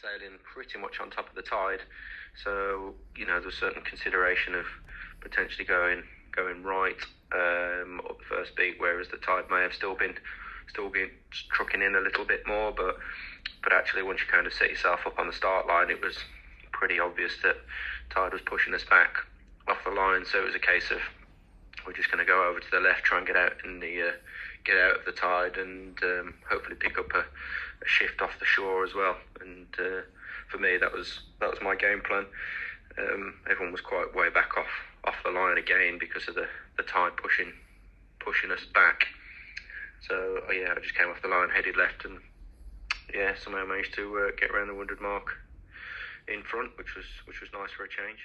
sailing pretty much on top of the tide, so there's certain consideration of potentially going right up the first beat, whereas the tide may have still been trucking in a little bit more, but actually once you kind of set yourself up on the start line, it was pretty obvious that tide was pushing us back off the line. So it was a case of we're just going to go over to the left, try and get out of the tide, and hopefully pick up a shift off the shore as well. And for me, that was my game plan. Everyone was quite way back off the line again because of the tide pushing us back. So I just came off the line, headed left, and somehow managed to get around the windward mark in front, which was nice for a change.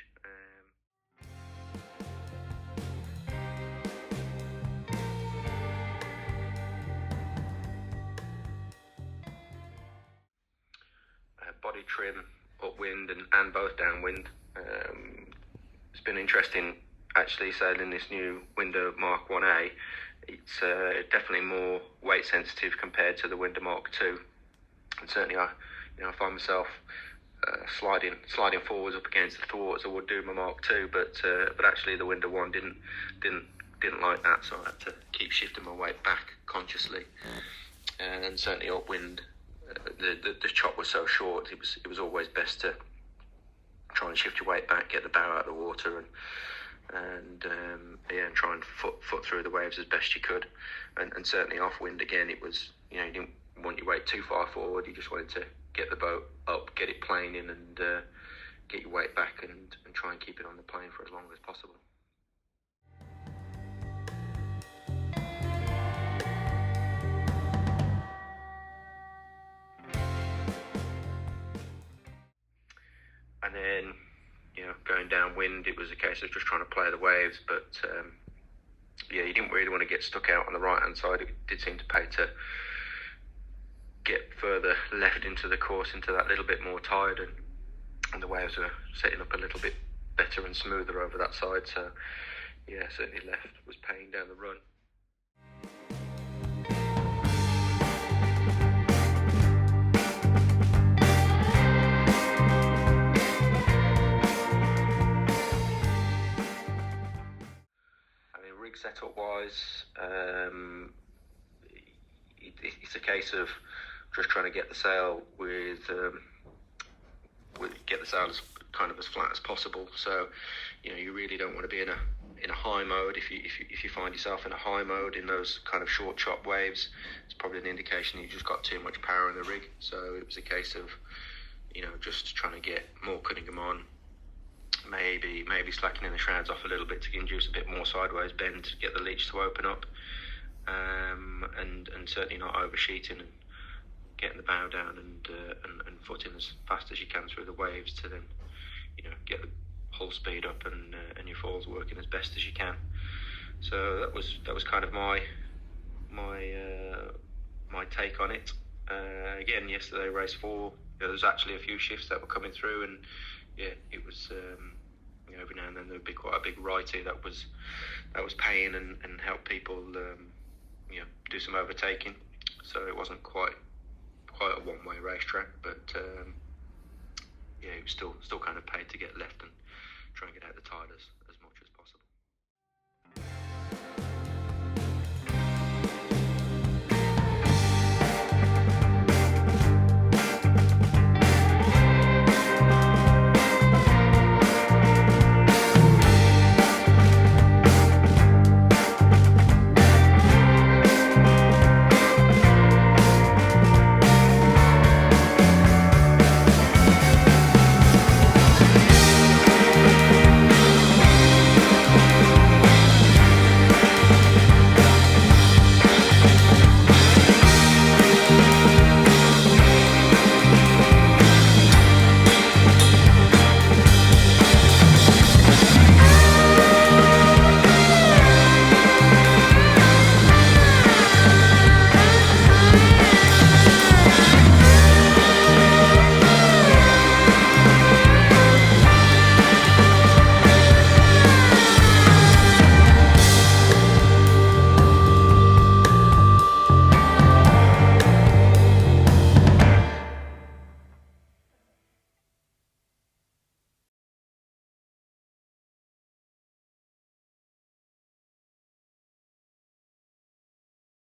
Body trim, upwind and both downwind. It's been interesting actually sailing this new Winder Mark 1A. It's definitely more weight sensitive compared to the Winder Mark 2, and certainly I find myself sliding forwards up against the thwarts. I would do my Mark 2, but actually the Winder 1 didn't like that, so I had to keep shifting my weight back consciously. And certainly upwind, the chop was so short, it was always best to try and shift your weight back, get the bow out of the water, and try and foot through the waves as best you could. And certainly off wind again, it was you didn't want your weight too far forward. You just wanted to get the boat up, get it planing, and get your weight back and try and keep it on the plane for as long as possible. And then, going downwind, it was a case of just trying to play the waves, but you didn't really want to get stuck out on the right-hand side. It did seem to pay to get further left into the course, into that little bit more tide, and the waves were setting up a little bit better and smoother over that side. So, certainly left was paying down the run. Rig setup wise, it's a case of just trying to get the sail get the sail as flat as possible. So you really don't want to be in a high mode. If you find yourself in a high mode in those kind of short chop waves, it's probably an indication you just got too much power in the rig. So it was a case of just trying to get more Cunningham on, maybe slackening the shrouds off a little bit to induce a bit more sideways bend to get the leech to open up, and certainly not oversheeting and getting the bow down and footing as fast as you can through the waves to then get the hull speed up and your falls working as best as you can. So that was kind of my take on it. Again, yesterday race 4, there was actually a few shifts that were coming through, and it was every now and then there would be quite a big righty that was paying and help people do some overtaking. So it wasn't quite a one-way racetrack, but it was still kind of paid to get left and try and get out the tide